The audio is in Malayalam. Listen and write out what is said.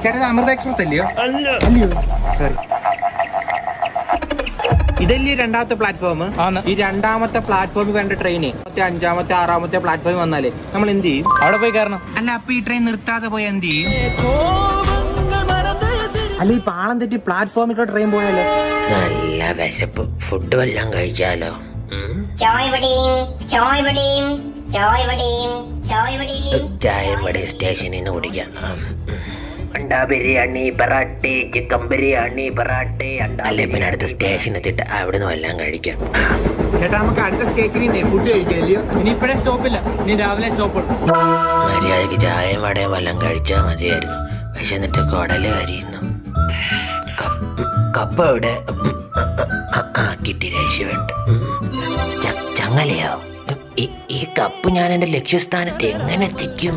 ചേട്ടാ അമൃത എക്സ്പ്രസ് അല്ലയോ? സോറി. ഇതല്ലേ രണ്ടാമത്തെ പ്ലാറ്റ്ഫോം? ഈ രണ്ടാമത്തെ പ്ലാറ്റ്ഫോമിൽ വേണ്ട ട്രെയിന് അഞ്ചാമത്തെ ആറാമത്തെ പ്ലാറ്റ്ഫോമിൽ വന്നാലേ നമ്മൾ എന്ത് ചെയ്യും? അവിടെ പോയി കയറണം. അല്ല അപ്പൊ ഈ ട്രെയിൻ നിർത്താതെ പോയി എന്ത് ചെയ്യും? അല്ല ഈ പാളം തെറ്റി പ്ലാറ്റ്ഫോമിൽ ട്രെയിൻ പോയാലോ? നല്ല വിശപ്പ്, ഫുഡ് വല്ലതും കഴിച്ചാലോ? ചായ ഇവിടെ സ്റ്റേഷനിൽ നിന്ന് കുടിക്കാം. അണ്ടാ ബിരിയാണി പൊറാട്ട, ചിക്കൻ ബിരിയാണി പൊറാട്ട, അല്ലേ പിന്നെ അടുത്ത സ്റ്റേഷൻ എത്തിയിട്ട് അവിടെ നിന്ന് വല്ലതും കഴിക്കാം. ചേട്ടാ നമുക്ക് അടുത്ത സ്റ്റേഷനിൽ ഫുഡ് കഴിക്കാമല്ലോ. ഇനി ഇപ്പഴേ സ്റ്റോപ്പില്ല, ഇനി രാവിലെ സ്റ്റോപ്പ്. മര്യാദക്ക് ചായയും വടയും വല്ലതും കഴിച്ചാൽ മതിയായിരുന്നു. വിശന്നിട്ട് കുടല് കരിയുന്നു. കപ്പ ഇവിടെ കിട്ടി, രക്ഷപ്പെട്ട്. ചങ്ങലയോ? ഈ കപ്പ് ഞാൻ എന്റെ ലക്ഷ്യസ്ഥാനത്ത് എങ്ങനെ എത്തിക്കും?